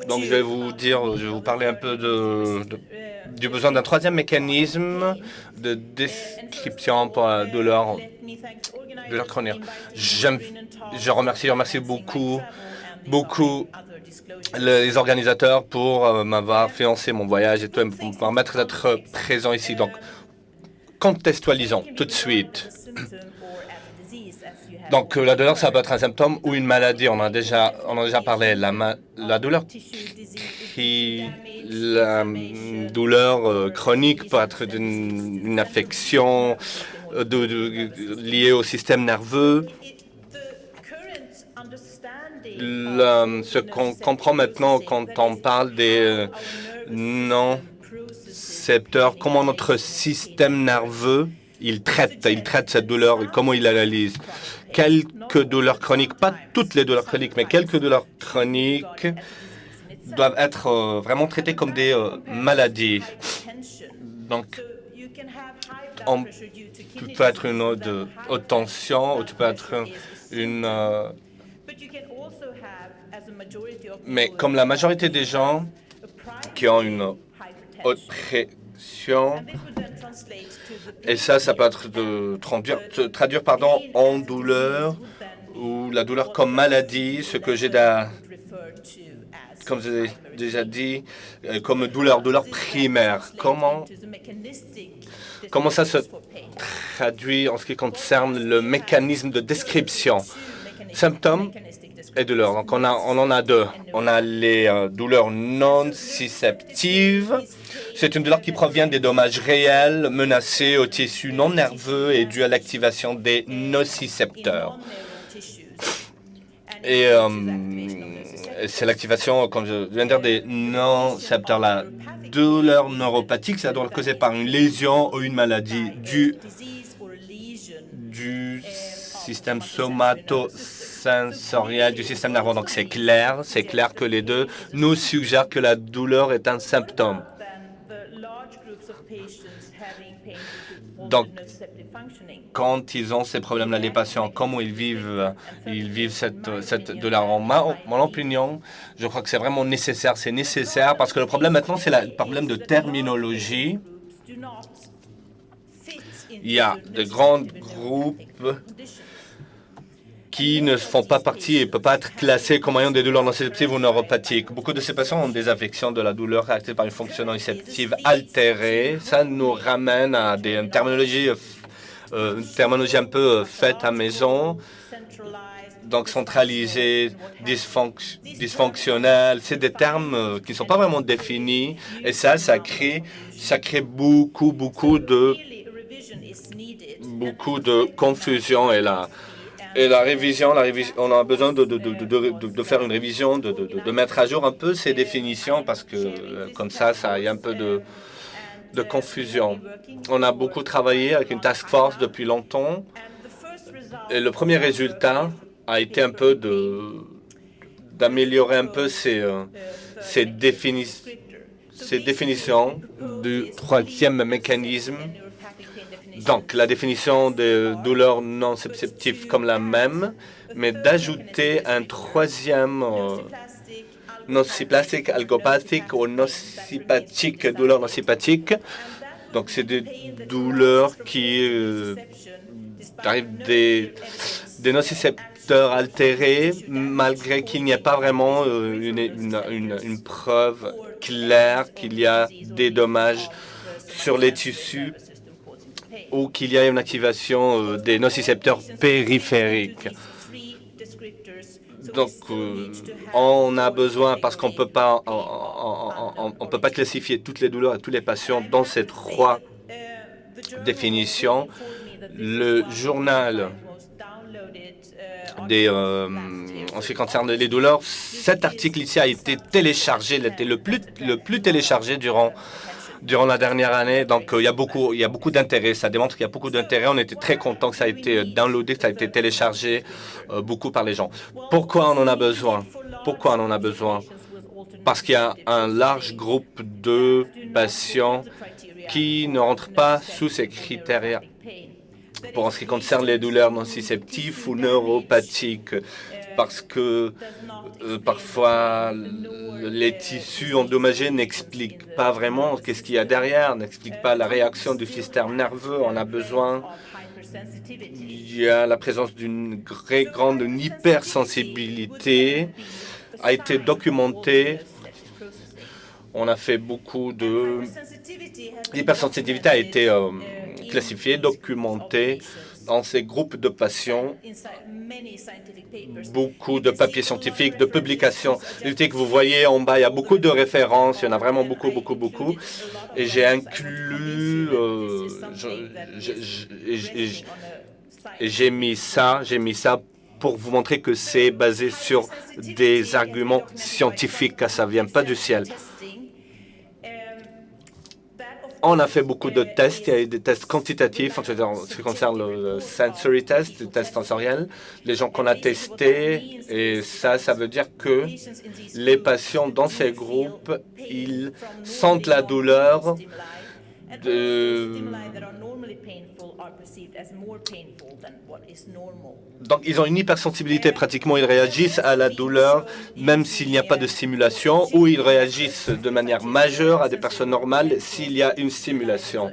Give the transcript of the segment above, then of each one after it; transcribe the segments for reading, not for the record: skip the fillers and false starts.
Donc, je vais vous parler un peu du besoin d'un troisième mécanisme de description pour la douleur chronique. Je remercie beaucoup les organisateurs pour m'avoir financé mon voyage et tout, et pour me permettre d'être présent ici. Donc, contextualisons tout de suite. Donc, la douleur, ça peut être un symptôme ou une maladie. On en a déjà parlé. La douleur chronique peut être une affection liée au système nerveux. Ce qu'on comprend maintenant quand on parle des non-récepteurs, comment notre système nerveux il traite cette douleur et comment il l'analyse. Quelques douleurs chroniques, pas toutes les douleurs chroniques, mais quelques douleurs chroniques doivent être vraiment traitées comme des maladies. Donc, tu peux être une haute tension ou tu peux être une... mais comme la majorité des gens qui ont une haute pression, et ça peut être de traduire en douleur ou la douleur comme maladie, ce que j'ai comme j'ai déjà dit, comme douleur primaire. Comment ça se traduit en ce qui concerne le mécanisme de description? Symptômes et douleurs. Donc, on en a deux. On a les douleurs nociceptives. C'est une douleur qui provient des dommages réels menacés au tissu non nerveux et dû à l'activation des nocicepteurs. Et c'est l'activation, comme je viens de dire, des nocicepteurs. La douleur neuropathique, c'est la douleur causée par une lésion ou une maladie du système somatosensoriel du système nerveux. Donc, c'est clair que les deux nous suggèrent que la douleur est un symptôme. Donc, quand ils ont ces problèmes-là, les patients, comment ils vivent cette douleur. En mon opinion, je crois que c'est vraiment nécessaire. C'est nécessaire parce que le problème maintenant, c'est le problème de terminologie. Il y a de grands groupes qui ne font pas partie et ne peuvent pas être classés comme ayant des douleurs nociceptives ou neuropathiques. Beaucoup de ces patients ont des affections de la douleur caractérisées par une fonction nociceptive altérée. Ça nous ramène à une terminologie un peu faite à maison, donc centralisée, dysfonctionnelle. C'est des termes qui ne sont pas vraiment définis et ça crée beaucoup de confusion et la révision, on a besoin de faire une révision, de mettre à jour un peu ces définitions parce que comme ça, il y a un peu de confusion. On a beaucoup travaillé avec une task force depuis longtemps et le premier résultat a été un peu d'améliorer un peu ces définitions du troisième mécanisme. Donc, la définition de douleur nociceptive comme la même, mais d'ajouter un troisième nociplastique, algopathique ou nocipathique, douleur nocipathique. Donc, c'est des douleurs qui arrivent des nocicepteurs altérés, malgré qu'il n'y ait pas vraiment une preuve claire qu'il y a des dommages sur les tissus ou qu'il y a une activation des nocicepteurs périphériques. Donc, on a besoin, parce qu'on peut pas classifier toutes les douleurs et tous les patients dans ces trois définitions. Le journal en ce qui concerne les douleurs, cet article ici a été téléchargé, il a été le plus téléchargé durant la dernière année. Donc, il y a beaucoup d'intérêt. Ça démontre qu'il y a beaucoup d'intérêt. On était très contents que ça a été downloadé, que ça a été téléchargé beaucoup par les gens. Pourquoi on en a besoin? Parce qu'il y a un large groupe de patients qui ne rentrent pas sous ces critères pour en ce qui concerne les douleurs nociceptives ou neuropathiques. parce que parfois les tissus endommagés n'expliquent pas vraiment qu'est-ce qu'il y a derrière, n'expliquent pas la réaction du système nerveux. On a besoin, il y a la présence d'une très grande hypersensibilité, a été documentée. On a fait beaucoup de... L'hypersensibilité a été classifiée, documentée dans ces groupes de patients. Beaucoup de papiers scientifiques, de publications. Que vous voyez en bas, il y a beaucoup de références. Il y en a vraiment beaucoup, beaucoup, beaucoup. Et j'ai inclus... j'ai mis ça pour vous montrer que c'est basé sur des arguments scientifiques, que ça ne vient pas du ciel. On a fait beaucoup de tests. Il y a eu des tests quantitatifs en ce qui concerne le sensory test, les tests sensoriels. Les gens qu'on a testés, et ça veut dire que les patients dans ces groupes, ils sentent la douleur donc, ils ont une hypersensibilité pratiquement. Ils réagissent à la douleur, même s'il n'y a pas de stimulation, ou ils réagissent de manière majeure à des personnes normales s'il y a une stimulation.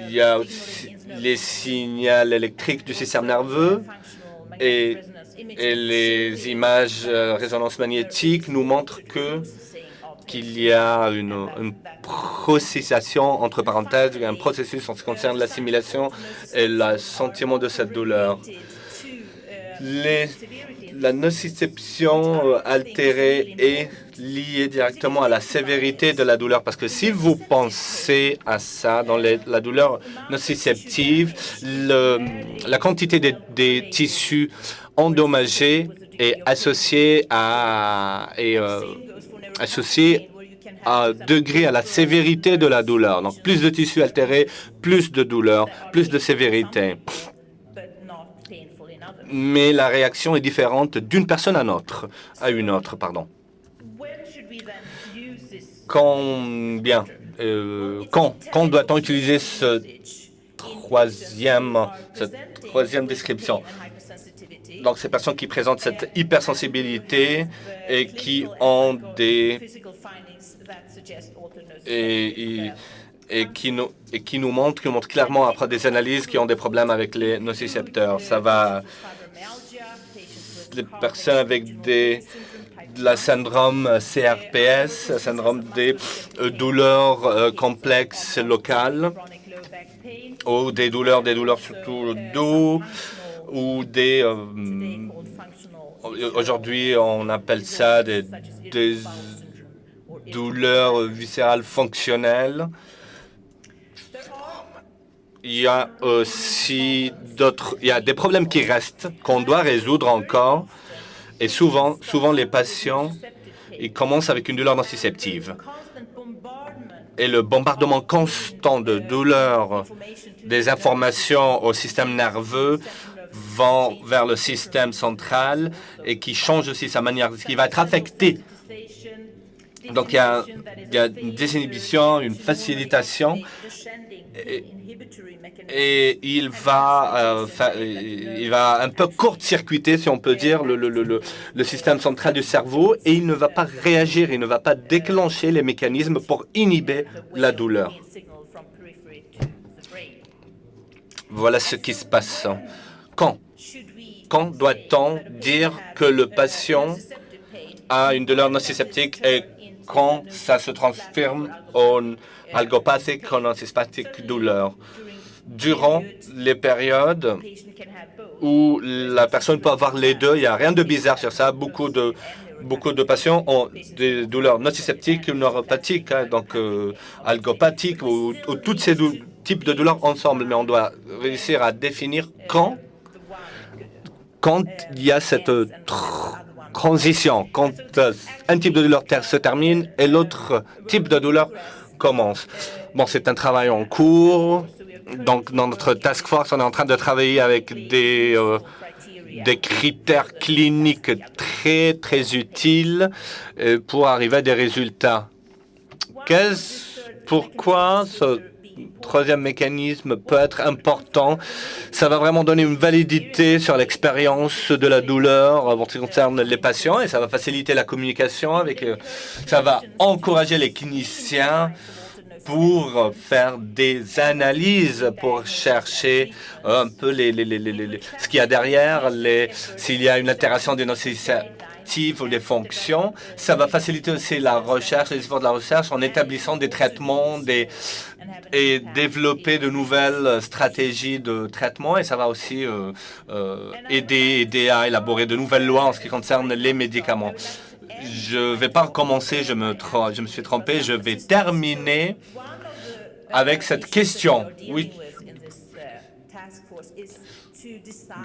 Il y a aussi les signaux électriques du système nerveux et les images résonance magnétique nous montrent qu'il y a une processation, entre parenthèses, un processus en ce qui concerne l'assimilation et le sentiment de cette douleur. La nociception altérée est liée directement à la sévérité de la douleur, parce que si vous pensez à ça, dans la douleur nociceptive, la quantité des tissus endommagés est associée à degré à la sévérité de la douleur. Donc, plus de tissus altérés, plus de douleur, plus de sévérité. Mais la réaction est différente d'une personne à une autre. Quand doit-on utiliser cette troisième description? Donc, ces personnes qui présentent cette hypersensibilité et qui ont qui nous montrent clairement après des analyses qui ont des problèmes avec les nocicepteurs. Ça va, les personnes avec de la syndrome CRPS, syndrome des douleurs complexes locales, ou des douleurs surtout le dos, ou aujourd'hui on appelle ça des douleurs viscérales fonctionnelles. Il y a aussi des problèmes qui restent, qu'on doit résoudre encore. Et souvent les patients, ils commencent avec une douleur nociceptive. Et le bombardement constant de douleur, des informations au système nerveux vont vers le système central et qui change aussi sa manière, qui va être affecté. Donc, il y a une désinhibition, une facilitation, et il va un peu court-circuiter, si on peut dire, le système central du cerveau, et il ne va pas réagir, il ne va pas déclencher les mécanismes pour inhiber la douleur. Voilà ce qui se passe. Quand doit-on dire que le patient a une douleur nociceptique et quand ça se transforme en algopathique, en nociceptique douleur? Durant les périodes où la personne peut avoir les deux, il n'y a rien de bizarre sur ça. Beaucoup de patients ont des douleurs nociceptiques ou neuropathiques, donc algopathiques ou tous ces types de douleurs ensemble. Mais on doit réussir à définir quand il y a cette transition, quand un type de douleur se termine et l'autre type de douleur commence. Bon, c'est un travail en cours. Donc, dans notre task force, on est en train de travailler avec des critères cliniques très, très utiles pourra arriver à des résultats. Pourquoi troisième mécanisme peut être important. Ça va vraiment donner une validité sur l'expérience de la douleur en ce qui concerne les patients et ça va faciliter la communication ça va encourager les cliniciens pour faire des analyses, pour chercher un peu ce qu'il y a derrière, s'il y a une altération des nociceptifs ou des fonctions. Ça va faciliter aussi la recherche, les efforts de la recherche en établissant des traitements et développer de nouvelles stratégies de traitement. Et ça va aussi aider à élaborer de nouvelles lois en ce qui concerne les médicaments. Je ne vais pas recommencer, je me suis trompé. Je vais terminer avec cette question. Oui.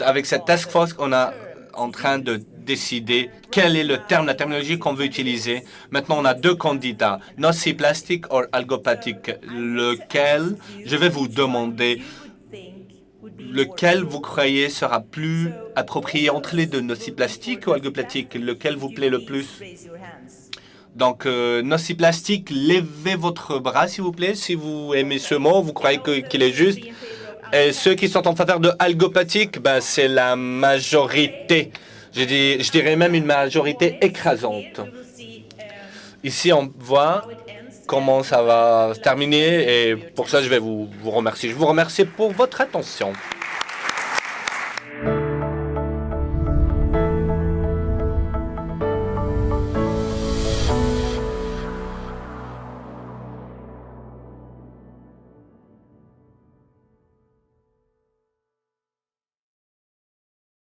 Avec cette task force, on est en train de décider quel est le terme, la terminologie qu'on veut utiliser. Maintenant, on a deux candidats, nociplastique ou algopathique. Lequel, je vais vous demander, lequel vous croyez sera plus approprié entre les deux, nociplastique ou algopathique? Lequel vous plaît le plus? Donc, nociplastique, levez votre bras, s'il vous plaît. Si vous aimez ce mot, vous croyez qu'il est juste. Et ceux qui sont en faveur de algopathique, ben, c'est la majorité. Je dirais même une majorité écrasante. Ici, on voit comment ça va se terminer et pour ça, je vais vous remercier. Je vous remercie pour votre attention.